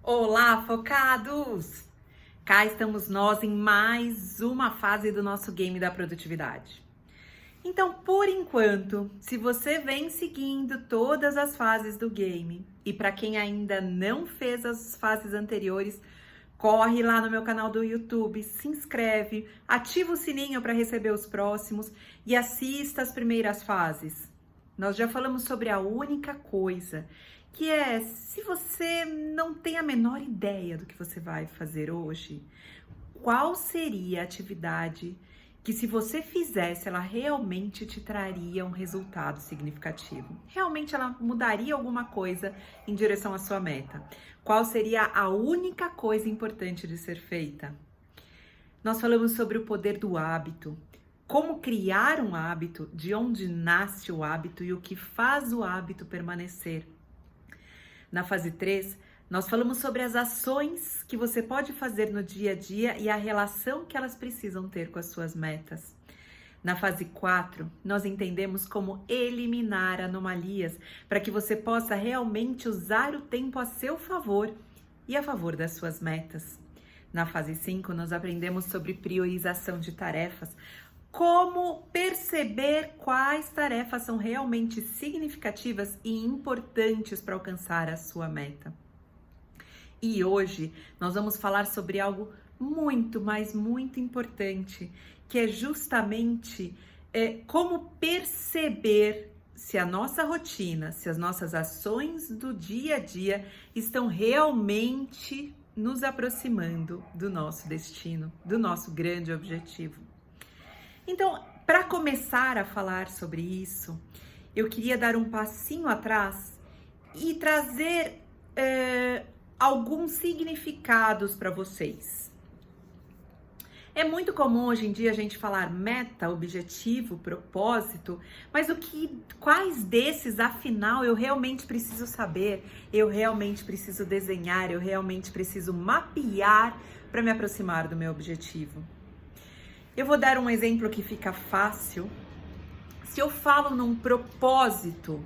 Olá, focados! Cá estamos nós em mais uma fase do nosso game da produtividade. Então, por enquanto, se você vem seguindo todas as fases do game, e para quem ainda não fez as fases anteriores, corre lá no meu canal do YouTube, se inscreve, ativa o sininho para receber os próximos e assista as primeiras fases. Nós já falamos sobre a única coisa, que é, se você não tem a menor ideia do que você vai fazer hoje, qual seria a atividade que, se você fizesse, ela realmente te traria um resultado significativo? Realmente ela mudaria alguma coisa em direção à sua meta? Qual seria a única coisa importante de ser feita? Nós falamos sobre o poder do hábito, como criar um hábito, de onde nasce o hábito e o que faz o hábito permanecer. Na fase 3, nós falamos sobre as ações que você pode fazer no dia a dia e a relação que elas precisam ter com as suas metas. Na fase 4, nós entendemos como eliminar anomalias para que você possa realmente usar o tempo a seu favor e a favor das suas metas. Na fase 5, nós aprendemos sobre priorização de tarefas, como perceber quais tarefas são realmente significativas e importantes para alcançar a sua meta. E hoje nós vamos falar sobre algo muito, mas muito importante, que é justamente como perceber se a nossa rotina, se as nossas ações do dia a dia estão realmente nos aproximando do nosso destino, do nosso grande objetivo. Então, para começar a falar sobre isso, eu queria dar um passinho atrás e trazer alguns significados para vocês. É muito comum hoje em dia a gente falar meta, objetivo, propósito, mas quais desses, afinal, eu realmente preciso saber, eu realmente preciso desenhar, eu realmente preciso mapear para me aproximar do meu objetivo? Eu vou dar um exemplo que fica fácil. Se eu falo num propósito,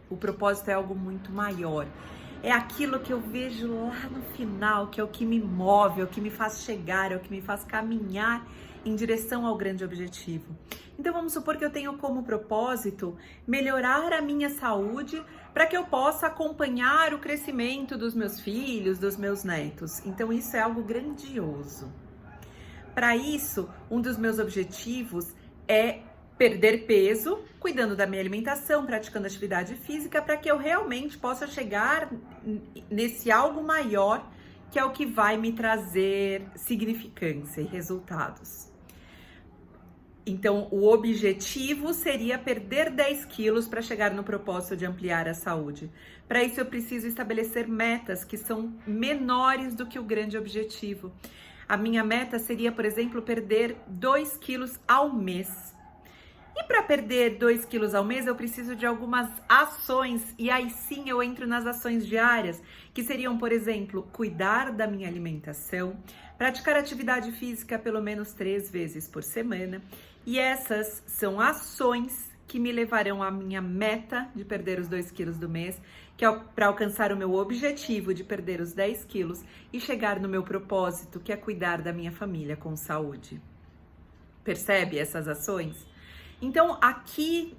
o propósito é algo muito maior. É aquilo que eu vejo lá no final, que é o que me move, é o que me faz chegar, é o que me faz caminhar em direção ao grande objetivo. Então vamos supor que eu tenho como propósito melhorar a minha saúde para que eu possa acompanhar o crescimento dos meus filhos, dos meus netos. Então isso é algo grandioso. Para isso, um dos meus objetivos é perder peso, cuidando da minha alimentação, praticando atividade física, para que eu realmente possa chegar nesse algo maior, que é o que vai me trazer significância e resultados. Então, o objetivo seria perder 10 quilos para chegar no propósito de ampliar a saúde. Para isso, eu preciso estabelecer metas que são menores do que o grande objetivo. A minha meta seria, por exemplo, perder 2 quilos ao mês. E para perder 2 quilos ao mês, eu preciso de algumas ações, e aí sim eu entro nas ações diárias, que seriam, por exemplo, cuidar da minha alimentação, praticar atividade física pelo menos 3 vezes por semana, e essas são ações que me levarão à minha meta de perder os 2 quilos do mês, que é para alcançar o meu objetivo de perder os 10 quilos e chegar no meu propósito, que é cuidar da minha família com saúde. Percebe essas ações? Então, aqui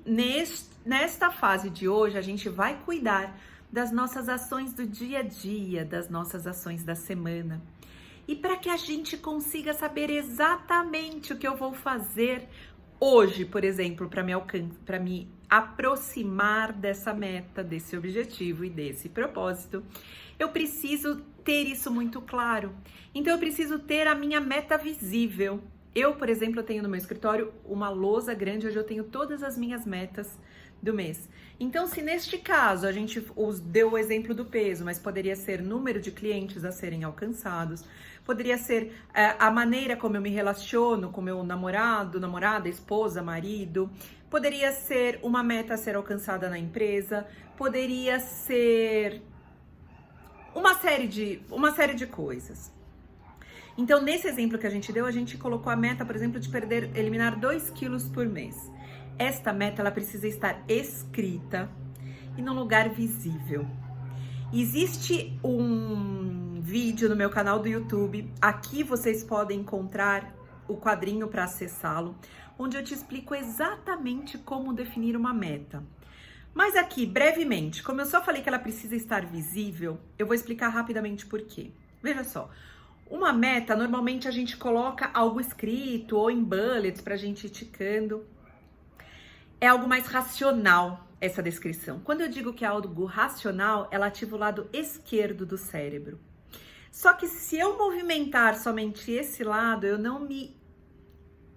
nesta fase de hoje, a gente vai cuidar das nossas ações do dia a dia, das nossas ações da semana. E para que a gente consiga saber exatamente o que eu vou fazer hoje, por exemplo, para me aproximar dessa meta, desse objetivo e desse propósito, eu preciso ter isso muito claro. Então, eu preciso ter a minha meta visível. Eu, por exemplo, tenho no meu escritório uma lousa grande onde eu tenho todas as minhas metas do mês. Então, se neste caso a gente deu o exemplo do peso, mas poderia ser número de clientes a serem alcançados, poderia ser a maneira como eu me relaciono com meu namorado, namorada, esposa, marido, poderia ser uma meta a ser alcançada na empresa, poderia ser uma série de coisas. Então, nesse exemplo que a gente deu, a gente colocou a meta, por exemplo, de eliminar 2 quilos por mês. Esta meta, ela precisa estar escrita e num lugar visível. Existe um vídeo no meu canal do YouTube. Aqui vocês podem encontrar o quadrinho para acessá-lo, onde eu te explico exatamente como definir uma meta. Mas aqui, brevemente, como eu só falei que ela precisa estar visível, eu vou explicar rapidamente por quê. Veja só, uma meta, normalmente a gente coloca algo escrito ou em bullets para a gente ir ticando. É algo mais racional essa descrição. Quando eu digo que é algo racional, ela ativa o lado esquerdo do cérebro. Só que se eu movimentar somente esse lado, eu não me...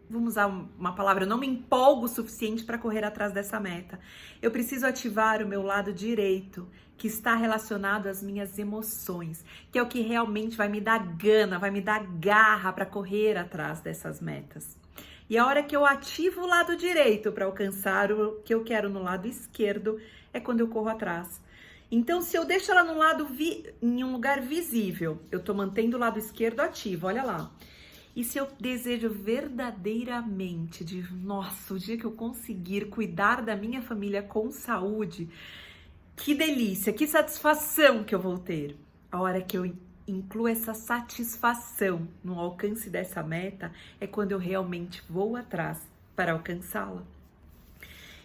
Vamos usar uma palavra, eu não me empolgo o suficiente para correr atrás dessa meta. Eu preciso ativar o meu lado direito, que está relacionado às minhas emoções, que é o que realmente vai me dar gana, vai me dar garra para correr atrás dessas metas. E a hora que eu ativo o lado direito para alcançar o que eu quero no lado esquerdo, é quando eu corro atrás. Então, se eu deixo ela no lado em um lugar visível, eu estou mantendo o lado esquerdo ativo, olha lá. E se eu desejo verdadeiramente nossa, o dia que eu conseguir cuidar da minha família com saúde, que delícia, que satisfação que eu vou ter. A hora que eu incluo essa satisfação no alcance dessa meta, é quando eu realmente vou atrás para alcançá-la.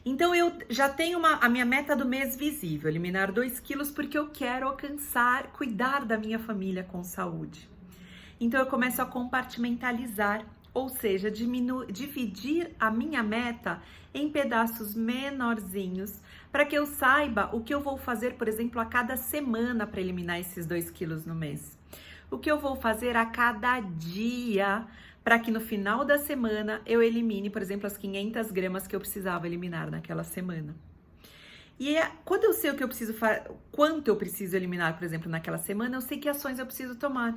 Então eu já tenho a minha meta do mês visível, eliminar 2 quilos porque eu quero alcançar, cuidar da minha família com saúde. Então eu começo a compartimentalizar, ou seja, dividir a minha meta em pedaços menorzinhos, para que eu saiba o que eu vou fazer, por exemplo, a cada semana para eliminar esses 2 quilos no mês. O que eu vou fazer a cada dia, para que no final da semana eu elimine, por exemplo, as 500 gramas que eu precisava eliminar naquela semana. E quando eu sei o que eu preciso quanto eu preciso eliminar, por exemplo, naquela semana, eu sei que ações eu preciso tomar.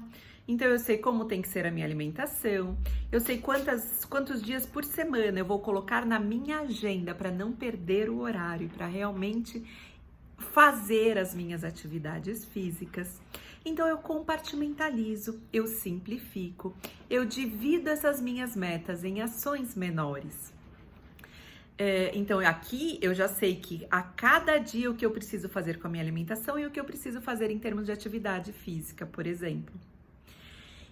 Então eu sei como tem que ser a minha alimentação, eu sei quantos dias por semana eu vou colocar na minha agenda para não perder o horário, para realmente fazer as minhas atividades físicas. Então eu compartimentalizo, eu simplifico, eu divido essas minhas metas em ações menores. Então aqui eu já sei que a cada dia o que eu preciso fazer com a minha alimentação e o que eu preciso fazer em termos de atividade física, por exemplo.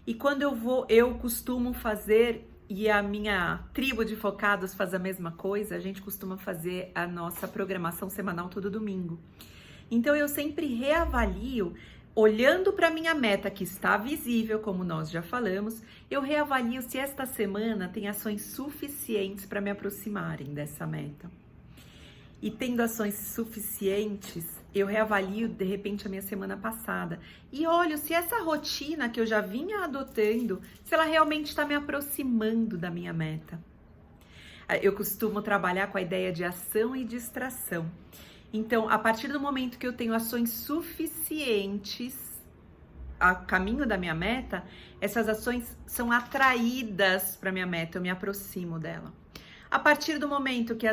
E quando eu costumo fazer, e a minha tribo de focados faz a mesma coisa, a gente costuma fazer a nossa programação semanal todo domingo. Então eu sempre reavalio, olhando para a minha meta que está visível, como nós já falamos, eu reavalio se esta semana tem ações suficientes para me aproximarem dessa meta. E tendo ações suficientes, eu reavalio de repente a minha semana passada e olho se essa rotina que eu já vinha adotando, se ela realmente está me aproximando da minha meta. Eu costumo trabalhar com a ideia de ação e distração. Então, a partir do momento que eu tenho ações suficientes a caminho da minha meta, essas ações são atraídas para minha meta, eu me aproximo dela. A partir do momento que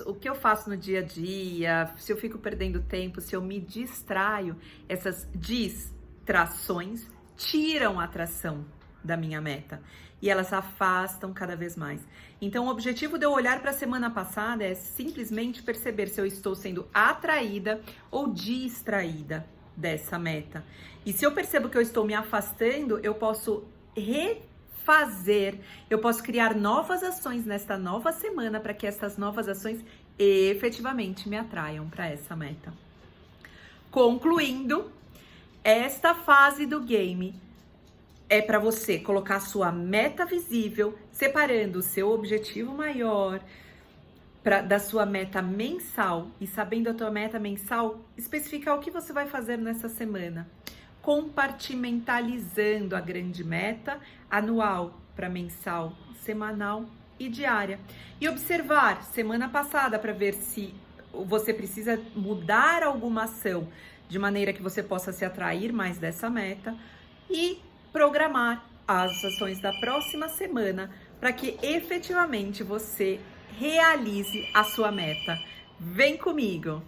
o que eu faço no dia a dia, se eu fico perdendo tempo, se eu me distraio, essas distrações tiram a atração da minha meta e elas afastam cada vez mais. Então, o objetivo de eu olhar para a semana passada é simplesmente perceber se eu estou sendo atraída ou distraída dessa meta. E se eu percebo que eu estou me afastando, eu posso eu posso criar novas ações nesta nova semana para que essas novas ações efetivamente me atraiam para essa meta. Concluindo, esta fase do game é para você colocar a sua meta visível, separando o seu objetivo maior da sua meta mensal e sabendo a tua meta mensal, especificar o que você vai fazer nessa semana. Compartimentalizando a grande meta anual para mensal, semanal e diária. E observar semana passada para ver se você precisa mudar alguma ação de maneira que você possa se atrair mais dessa meta e programar as ações da próxima semana para que efetivamente você realize a sua meta. Vem comigo!